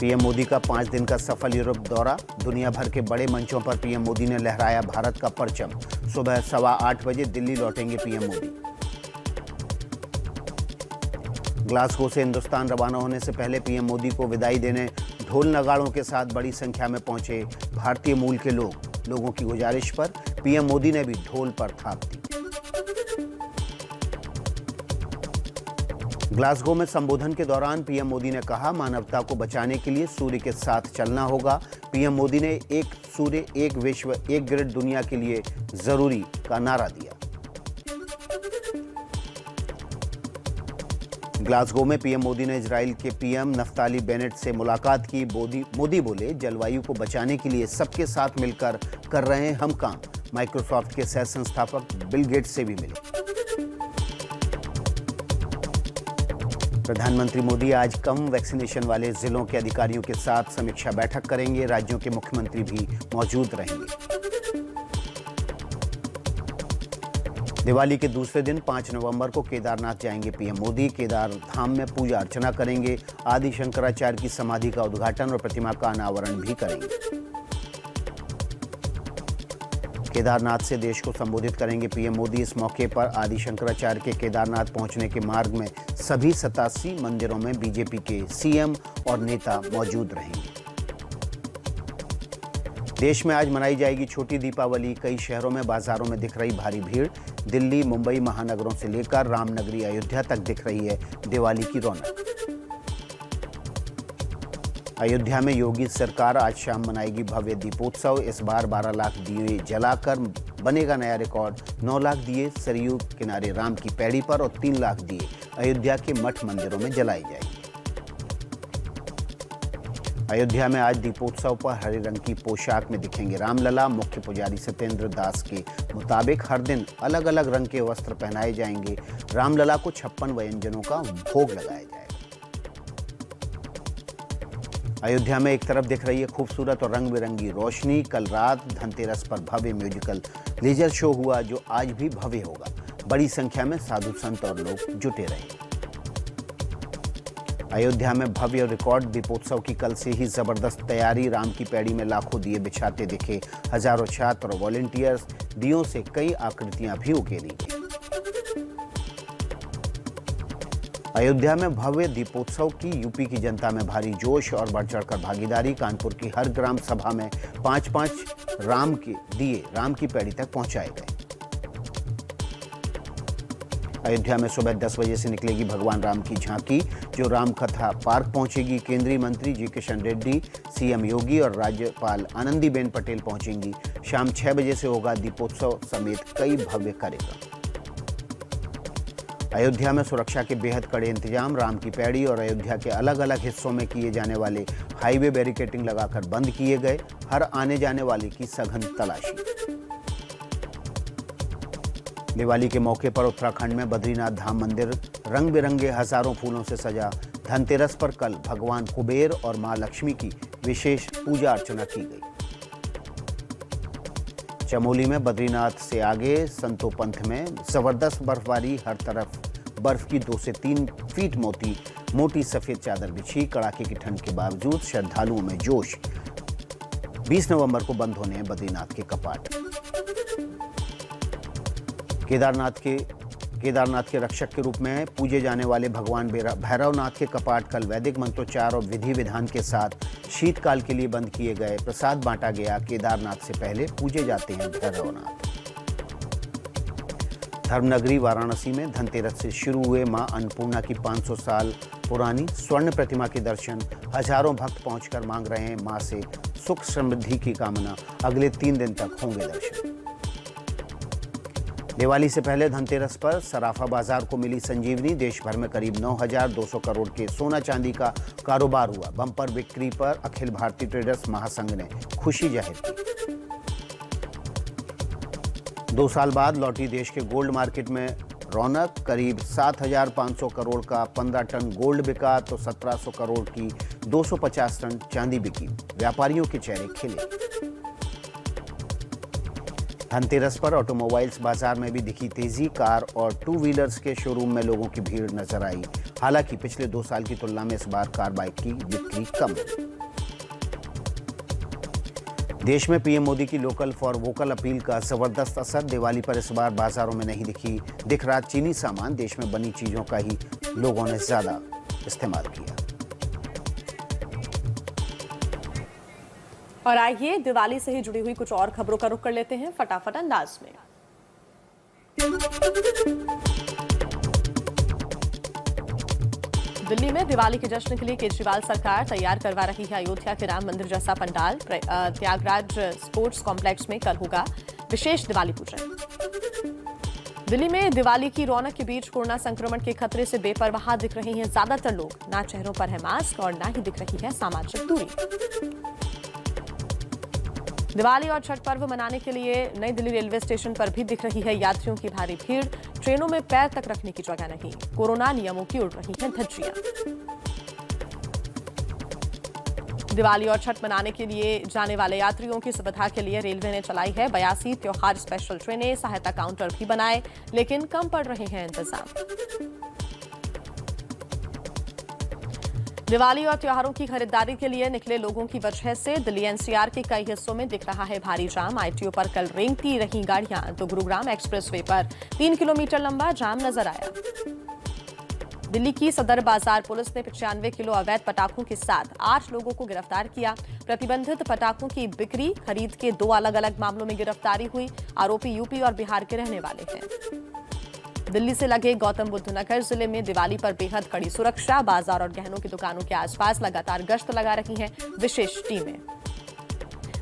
PM Modi का 5 दिन का सफल यूरोप दौरा। दुनिया भर के बड़े मंचों पर पीएम मोदी ने लहराया भारत का परचम। सुबह 8:15 बजे दिल्ली लौटेंगे पीएम मोदी। ग्लासगो से हिंदुस्तान रवाना होने से पहले पीएम मोदी को विदाई देने ढोल नगाड़ों के साथ बड़ी संख्या में पहुंचे भारतीय मूल के लोगों की गुजारिश पर पीएम मोदी ने भी ढोल पर थाप दी। ग्लासगो में संबोधन के दौरान पीएम मोदी ने कहा, मानवता को बचाने के लिए सूर्य के साथ चलना होगा। पीएम मोदी ने एक सूर्य, एक विश्व, एक ग्रिड दुनिया के लिए जरूरी का नारा दिया। ग्लासगो में पीएम मोदी ने इजराइल के पीएम नफ्ताली बेनेट से मुलाकात की। मोदी बोले, जलवायु को बचाने के लिए सबके साथ मिलकर कर रहे हैं हम काम। माइक्रोसॉफ्ट के सह संस्थापक बिल गेट्स से भी मिले। प्रधानमंत्री मोदी आज कम वैक्सीनेशन वाले जिलों के अधिकारियों के साथ समीक्षा बैठक करेंगे। राज्यों के मुख्यमंत्री भी मौजूद रहेंगे। दिवाली के दूसरे दिन 5 नवंबर को केदारनाथ जाएंगे पीएम मोदी। केदार धाम में पूजा अर्चना करेंगे। आदि शंकराचार्य की समाधि का उद्घाटन और प्रतिमा का अनावरण भी करेंगे। केदारनाथ से देश को संबोधित करेंगे पीएम मोदी। इस मौके पर आदि शंकराचार्य के केदारनाथ पहुंचने के मार्ग में सभी 87 मंदिरों में बीजेपी के सीएम और नेता मौजूद रहेंगे। देश में आज मनाई जाएगी छोटी दीपावली। कई शहरों में बाजारों में दिख रही भारी भीड़। दिल्ली, मुंबई महानगरों से लेकर रामनगरी अयोध्या तक दिख रही है दिवाली की रौनक। अयोध्या में योगी सरकार आज शाम मनाएगी भव्य दीपोत्सव। इस बार 12 लाख दिए जलाकर बनेगा नया रिकॉर्ड। 9 लाख दिए सरयू किनारे राम की पैड़ी पर और 3 लाख दिए अयोध्या के मठ मंदिरों में जलाए जाएंगे। अयोध्या में आज दीपोत्सव पर हरे रंग की पोशाक में दिखेंगे रामलला। मुख्य पुजारी सत्येंद्र दास के मुताबिक हर दिन अलग अलग रंग के वस्त्र पहनाए जाएंगे। रामलला को 56 व्यंजनों का भोग लगाया जाएगा। अयोध्या में एक तरफ दिख रही है खूबसूरत और रंग बिरंगी रोशनी। कल रात धनतेरस पर भव्य म्यूजिकल लेजर शो हुआ, जो आज भी भव्य होगा। बड़ी संख्या में साधु संत और लोग जुटे रहे। अयोध्या में भव्य रिकॉर्ड दीपोत्सव की कल से ही जबरदस्त तैयारी। राम की पैड़ी में लाखों दिए बिछाते दिखे हजारों छात्र और वॉलंटियर्स। दियों से कई आकृतियां भी उकेरी गई। अयोध्या में भव्य दीपोत्सव की यूपी की जनता में भारी जोश और बढ़ चढ़कर भागीदारी। कानपुर की हर ग्राम सभा में 5-5 राम के दिए राम की पैड़ी तक पहुंचाए गए। अयोध्या में सुबह 10 बजे से निकलेगी भगवान राम की झांकी, जो राम कथा पार्क पहुंचेगी। केंद्रीय मंत्री जी किशन रेड्डी, सीएम योगी और राज्यपाल आनंदीबेन पटेल पहुंचेंगी। शाम 6 बजे से होगा दीपोत्सव समेत कई भव्य कार्यक्रम। अयोध्या में सुरक्षा के बेहद कड़े इंतजाम। राम की पैड़ी और अयोध्या के अलग अलग हिस्सों में किए जाने वाले हाईवे बैरिकेडिंग लगाकर बंद किए गए। हर आने जाने वाले की सघन तलाशी। दिवाली के मौके पर उत्तराखंड में बद्रीनाथ धाम मंदिर रंग बिरंगे हजारों फूलों से सजा। धनतेरस पर कल भगवान कुबेर और मां लक्ष्मी की विशेष पूजा अर्चना की गई। चमोली में बद्रीनाथ से आगे संतोपंथ में जबरदस्त बर्फबारी। हर तरफ बर्फ की 2 से 3 फीट मोटी सफेद चादर बिछी। कड़ाके की ठंड के बावजूद श्रद्धालुओं में जोश। 20 नवंबर को बंद होने हैं बद्रीनाथ के कपाट। केदारनाथ के रक्षक के रूप में पूजे जाने वाले भगवान भैरवनाथ के कपाट कल वैदिक मंत्रोच्चार और विधि विधान के साथ शीतकाल के लिए बंद किए गए। प्रसाद बांटा गया। केदारनाथ से पहले पूजे जाते हैं भैरवनाथ। धर्मनगरी वाराणसी में धनतेरस से शुरू हुए मां अन्नपूर्णा की 500 साल पुरानी स्वर्ण प्रतिमा के दर्शन। हजारों भक्त पहुंचकर मांग रहे हैं मां से सुख समृद्धि की कामना। अगले 3 दिन तक होंगे दर्शन। दिवाली से पहले धनतेरस पर सराफा बाजार को मिली संजीवनी। देश भर में करीब 9,200 करोड़ के सोना चांदी का कारोबार हुआ। बम्पर बिक्री पर अखिल भारतीय ट्रेडर्स महासंघ ने खुशी जाहिर की। 2 साल बाद लौटी देश के गोल्ड मार्केट में रौनक। करीब 7,500 करोड़ का 15 टन गोल्ड बिका तो 1,700 करोड़ की 250 टन चांदी बिकी। व्यापारियों के चेहरे खिले। धनतेरस पर ऑटोमोबाइल्स बाजार में भी दिखी तेजी। कार और टू व्हीलर्स के शोरूम में लोगों की भीड़ नजर आई। हालांकि पिछले 2 साल की तुलना में इस बार कार बाइक की बिक्री कम है। देश में पीएम मोदी की लोकल फॉर वोकल अपील का जबरदस्त असर। दिवाली पर इस बार बाजारों में नहीं दिख रहा चीनी सामान। देश में बनी चीजों का ही लोगों ने ज्यादा इस्तेमाल किया। और आइए दिवाली से ही जुड़ी हुई कुछ और खबरों का रुख कर लेते हैं फटाफट अंदाज में। दिल्ली में दिवाली के जश्न के लिए केजरीवाल सरकार तैयार करवा रही है अयोध्या के राम मंदिर जैसा पंडाल। त्यागराज स्पोर्ट्स कॉम्प्लेक्स में कल होगा विशेष दिवाली पूजन। दिल्ली में दिवाली की रौनक के बीच कोरोना संक्रमण के खतरे से बेपरवाह दिख रहे हैं ज्यादातर लोग। ना चेहरों पर है मास्क और ना ही दिख रही है सामाजिक दूरी। दिवाली और छठ पर्व मनाने के लिए नई दिल्ली रेलवे स्टेशन पर भी दिख रही है यात्रियों की भारी भीड़। ट्रेनों में पैर तक रखने की जगह नहीं। कोरोना नियमों की उड़ रही हैं धज्जियां। दिवाली और छठ मनाने के लिए जाने वाले यात्रियों की सुविधा के लिए रेलवे ने चलाई है 82 त्योहार स्पेशल ट्रेनें। सहायता काउंटर भी बनाए, लेकिन कम पड़ रहे हैं इंतजाम। दिवाली और त्योहारों की खरीदारी के लिए निकले लोगों की वजह से दिल्ली एनसीआर के कई हिस्सों में दिख रहा है भारी जाम। आईटीओ पर कल रेंगती रही गाड़ियां तो गुरुग्राम एक्सप्रेसवे पर 3 किलोमीटर लंबा जाम नजर आया। दिल्ली की सदर बाजार पुलिस ने 95 किलो अवैध पटाखों के साथ 8 लोगों को गिरफ्तार किया। प्रतिबंधित पटाखों की बिक्री खरीद के 2 अलग अलग मामलों में गिरफ्तारी हुई। आरोपी यूपी और बिहार के रहने वाले हैं। दिल्ली से लगे गौतम बुद्ध नगर जिले में दिवाली पर बेहद कड़ी सुरक्षा। बाजार और गहनों की दुकानों के आसपास लगातार गश्त लगा रही हैं विशेष टीमें।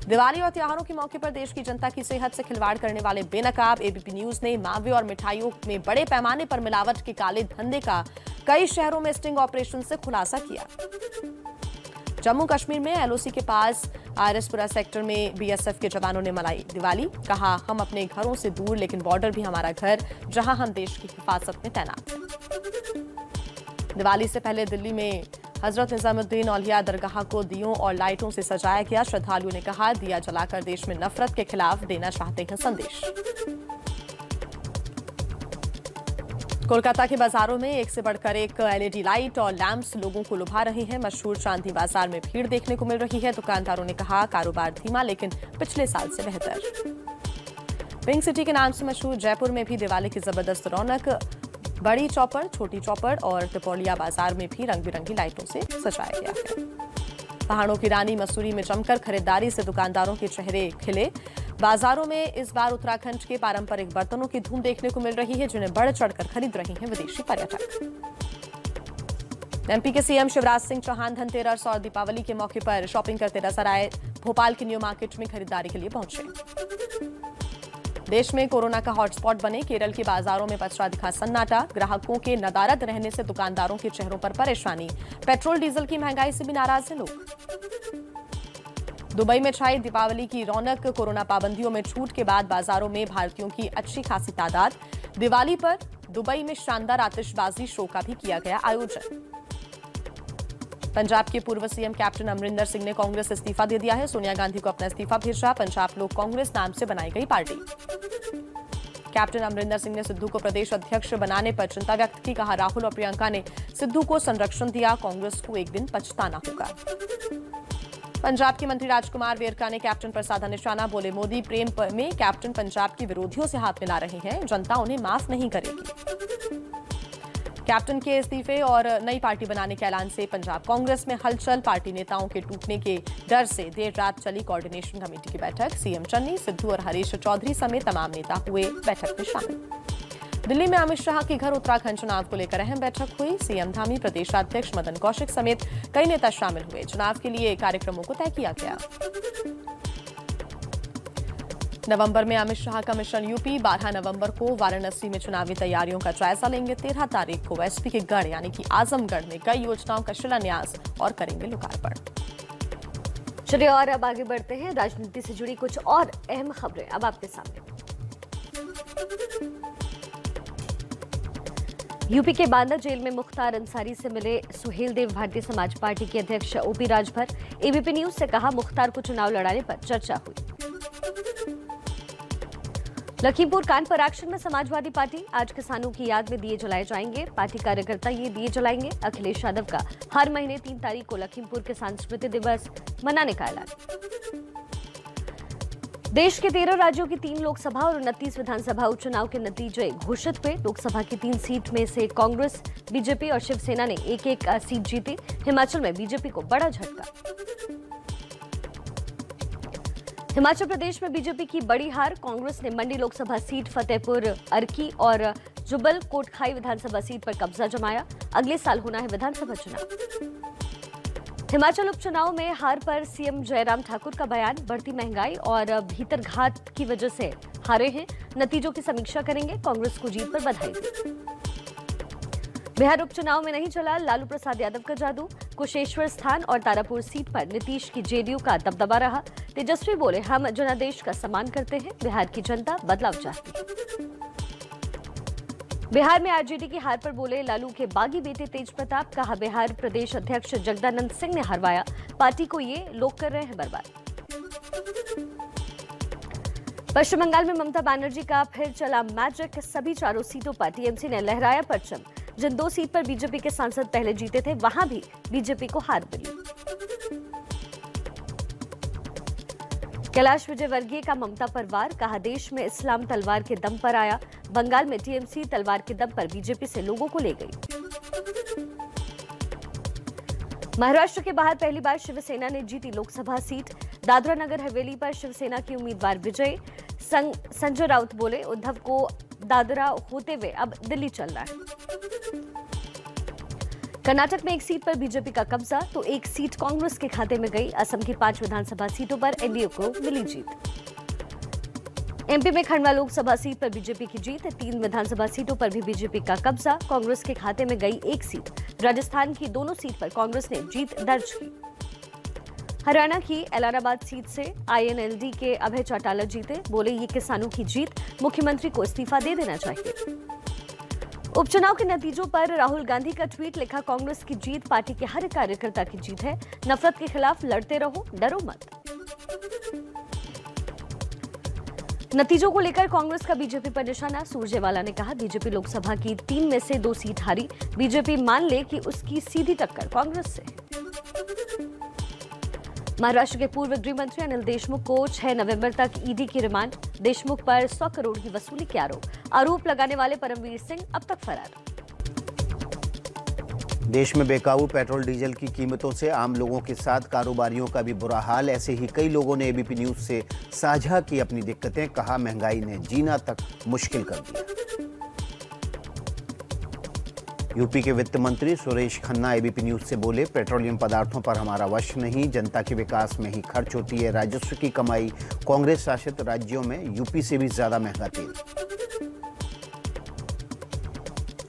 दिवाली और त्योहारों के मौके पर देश की जनता की सेहत से खिलवाड़ करने वाले बेनकाब एबीपी न्यूज ने मावे और मिठाइयों में बड़े पैमाने पर मिलावट के काले धंधे का कई शहरों में स्टिंग ऑपरेशन से खुलासा किया। जम्मू कश्मीर में एलओसी के पास आरएसपुरा सेक्टर में बीएसएफ के जवानों ने मनाई दिवाली। कहा, हम अपने घरों से दूर लेकिन बॉर्डर भी हमारा घर, जहां हम देश की हिफाजत में तैनात हैं। दिवाली से पहले दिल्ली में हजरत निजामुद्दीन औलिया दरगाह को दियों और लाइटों से सजाया गया। श्रद्धालुओं ने कहा, दिया जलाकर देश में नफरत के खिलाफ देना चाहते हैं संदेश। कोलकाता के बाजारों में एक से बढ़कर एक एलईडी लाइट और लैंप्स लोगों को लुभा रहे हैं। मशहूर चांदी बाजार में भीड़ देखने को मिल रही है। दुकानदारों ने कहा, कारोबार धीमा लेकिन पिछले साल से बेहतर। पिंक सिटी के नाम से मशहूर जयपुर में भी दिवाली की जबरदस्त रौनक। बड़ी चौपड़, छोटी चौपड़ और टिपोलिया बाजार में भी रंग बिरंगी लाइटों से सजाया गया है। पहाड़ों की रानी मसूरी में जमकर खरीदारी से दुकानदारों के चेहरे खिले। बाजारों में इस बार उत्तराखंड के पारंपरिक बर्तनों की धूम देखने को मिल रही है, जिन्हें बढ़ चढ़कर खरीद रहे हैं विदेशी पर्यटक। एमपी के सीएम शिवराज सिंह चौहान धनतेरस और दीपावली के मौके पर शॉपिंग करते नजर आए। भोपाल के न्यू मार्केट में खरीदारी के लिए पहुंचे। देश में कोरोना का हॉटस्पॉट बने केरल के बाजारों में पसरा दिखा सन्नाटा। ग्राहकों के नदारद रहने से दुकानदारों के चेहरों पर परेशानी। पेट्रोल डीजल की महंगाई से भी नाराज हैं लोग। दुबई में छाई दीपावली की रौनक। कोरोना पाबंदियों में छूट के बाद बाजारों में भारतीयों की अच्छी खासी तादाद। दिवाली पर दुबई में शानदार आतिशबाजी शो का भी किया गया आयोजन। पंजाब के पूर्व सीएम कैप्टन अमरिंदर सिंह ने कांग्रेस से इस्तीफा दे दिया है। सोनिया गांधी को अपना इस्तीफा भेजा। पंजाब लोक कांग्रेस नाम से बनाई गई पार्टी। कैप्टन अमरिंदर सिंह ने सिद्धू को प्रदेश अध्यक्ष बनाने पर चिंता व्यक्त की। कहा, राहुल और प्रियंका ने सिद्धू को संरक्षण दिया, कांग्रेस को एक दिन पछताना होगा। पंजाब के मंत्री राजकुमार वेरका ने कैप्टन पर साधा निशाना। बोले, मोदी प्रेम में कैप्टन पंजाब के विरोधियों से हाथ मिला रहे हैं, जनता उन्हें माफ नहीं करेगी। कैप्टन के इस्तीफे और नई पार्टी बनाने के ऐलान से पंजाब कांग्रेस में हलचल। पार्टी नेताओं के टूटने के डर से देर रात चली कोऑर्डिनेशन कमेटी की बैठक। सीएम चन्नी, सिद्धू और हरीश चौधरी समेत तमाम नेता हुए बैठक में शामिल। दिल्ली में अमित शाह के घर उत्तराखंड चुनाव को लेकर अहम बैठक हुई। सीएम धामी, प्रदेशाध्यक्ष मदन कौशिक समेत कई नेता शामिल हुए। चुनाव के लिए कार्यक्रमों को तय किया गया। नवंबर में अमित शाह का मिशन यूपी। 12 नवंबर को वाराणसी में चुनावी तैयारियों का जायजा लेंगे। 13 तारीख को एसपी के गढ़ यानी कि आजमगढ़ में कई योजनाओं का शिलान्यास और करेंगे लोकार्पण। चलिए और अब आगे बढ़ते हैं। राजनीति से जुड़ी कुछ और अहम खबरें अब आपके सामने। यूपी के बांदा जेल में मुख्तार अंसारी से मिले सुहेल देव भारतीय समाज पार्टी के अध्यक्ष ओपी राजभर। एबीपी न्यूज से कहा, मुख्तार को चुनाव लड़ाने पर चर्चा हुई। लखीमपुर कानपुर एक्शन में समाजवादी पार्टी, आज किसानों की याद में दिए जलाए जाएंगे। पार्टी कार्यकर्ता ये दिए जलाएंगे। अखिलेश यादव का हर महीने 3 तारीख को लखीमपुर किसान स्मृति दिवस मनाने का ऐलान। देश के 13 राज्यों की 3 लोकसभा और 29 विधानसभा उपचुनाव के नतीजे घोषित हुए। लोकसभा की 3 सीट में से कांग्रेस, बीजेपी और शिवसेना ने एक सीट जीती। हिमाचल में बीजेपी को बड़ा झटका। हिमाचल प्रदेश में बीजेपी की बड़ी हार। कांग्रेस ने मंडी लोकसभा सीट, फतेहपुर अर्की और जुब्बल कोटखाई विधानसभा सीट पर कब्जा जमाया। अगले साल होना है विधानसभा चुनाव। हिमाचल उपचुनाव में हार पर सीएम जयराम ठाकुर का बयान, बढ़ती महंगाई और भीतरघात की वजह से हारे हैं। नतीजों की समीक्षा करेंगे। कांग्रेस को जीत पर बधाई दी। बिहार उपचुनाव में नहीं चला लालू प्रसाद यादव का जादू। कुशेश्वर स्थान और तारापुर सीट पर नीतीश की जेडीयू का दबदबा रहा। तेजस्वी बोले, हम जनादेश का सम्मान करते हैं, बिहार की जनता बदलाव चाहती है। बिहार में आरजेडी की हार पर बोले लालू के बागी बेटे तेज प्रताप, कहा बिहार प्रदेश अध्यक्ष जगदानंद सिंह ने हरवाया, पार्टी को ये लोग कर रहे हैं बर्बाद। पश्चिम बंगाल में ममता बनर्जी का फिर चला मैजिक, सभी 4 सीटों पर टीएमसी ने लहराया परचम। जिन 2 सीट पर बीजेपी के सांसद पहले जीते थे, वहां भी बीजेपी को हार मिली। कैलाश विजयवर्गीय का ममता पर वार, कहा देश में इस्लाम तलवार के दम पर आया। बंगाल में टीएमसी तलवार के दम पर बीजेपी से लोगों को ले गई। महाराष्ट्र के बाहर पहली बार शिवसेना ने जीती लोकसभा सीट। दादरा नगर हवेली पर शिवसेना की उम्मीदवार विजय। संजय राउत बोले, उद्धव को दादरा होते हुए अब दिल्ली चलना है। कर्नाटक में 1 सीट पर बीजेपी का कब्जा, तो 1 सीट कांग्रेस के खाते में गई। असम की 5 विधानसभा सीटों पर एनडीए को मिली जीत। एमपी में खंडवा लोकसभा सीट पर बीजेपी की जीत। 3 विधानसभा सीटों पर भी बीजेपी का कब्जा, कांग्रेस के खाते में गई 1 सीट। राजस्थान की दोनों सीट पर कांग्रेस ने जीत दर्ज की। हरियाणा की एलानाबाद सीट से आईएनएलडी के अभय चौटाला जीते, बोले ये किसानों की जीत, मुख्यमंत्री को इस्तीफा दे देना चाहिए। उपचुनाव के नतीजों पर राहुल गांधी का ट्वीट, लिखा कांग्रेस की जीत पार्टी के हर कार्यकर्ता की जीत है, नफरत के खिलाफ लड़ते रहो, डरो मत। नतीजों को लेकर कांग्रेस का बीजेपी पर निशाना, सुरजेवाला ने कहा बीजेपी लोकसभा की 3 में से 2 सीट हारी, बीजेपी मान ले कि उसकी सीधी टक्कर कांग्रेस से। महाराष्ट्र के पूर्व गृह मंत्री अनिल देशमुख को 6 नवंबर तक ईडी की रिमांड। देशमुख पर 100 करोड़ की वसूली के आरोप लगाने वाले परमवीर सिंह अब तक फरार। देश में बेकाबू पेट्रोल डीजल की कीमतों से आम लोगों के साथ कारोबारियों का भी बुरा हाल। ऐसे ही कई लोगों ने एबीपी न्यूज से साझा की अपनी दिक्कतें, कहा महंगाई ने जीना तक मुश्किल कर दिया। यूपी के वित्त मंत्री सुरेश खन्ना एबीपी न्यूज से बोले, पेट्रोलियम पदार्थों पर हमारा वश नहीं, जनता के विकास में ही खर्च होती है राजस्व की कमाई। कांग्रेस शासित राज्यों में यूपी से भी ज्यादा महंगा तेल।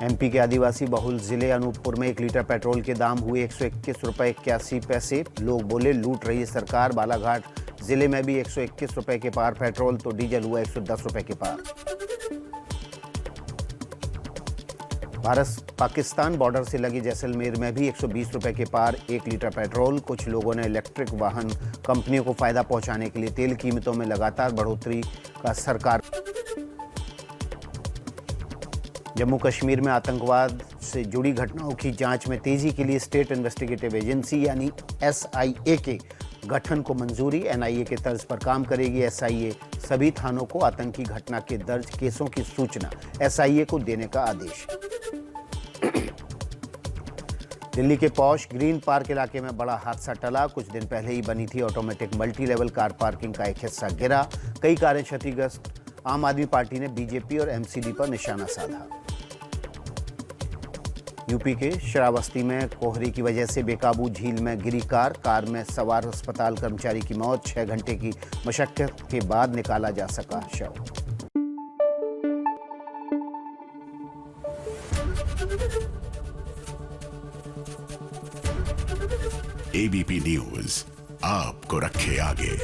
एमपी के आदिवासी बहुल जिले अनूपपुर में 1 लीटर पेट्रोल के दाम हुए 121 रुपए 81 पैसे। लोग बोले लूट रही है सरकार। बालाघाट जिले में भी 121 रुपए के पार पेट्रोल, तो डीजल हुआ 110 रुपए के पार। भारत पाकिस्तान बॉर्डर से लगी जैसलमेर में भी 120 रुपए के पार 1 लीटर पेट्रोल। कुछ लोगों ने इलेक्ट्रिक वाहन कंपनियों को फायदा पहुंचाने के लिए तेल कीमतों में लगातार बढ़ोतरी का सरकार। जम्मू कश्मीर में आतंकवाद से जुड़ी घटनाओं की जांच में तेजी के लिए स्टेट इन्वेस्टिगेटिव एजेंसी यानी एसआईए के गठन को मंजूरी। एनआईए के तर्ज पर काम करेगी। एसआईए सभी थानों को आतंकी घटना के दर्ज केसों की सूचना एसआईए को देने का आदेश। दिल्ली के पॉश ग्रीन पार्क इलाके में बड़ा हादसा टला। कुछ दिन पहले ही बनी थी automatic multi level car parking का एक हिस्सा गिरा, कई कारें क्षतिग्रस्त। आम आदमी पार्टी ने बीजेपी और एमसीडी पर निशाना साधा। यूपी के श्रावस्ती में कोहरे की वजह से बेकाबू झील में गिरी कार में सवार अस्पताल कर्मचारी की मौत। 6 घंटे की मशक्कत के बाद निकाला जा सका शव। एबीपी न्यूज आपको रखे आगे।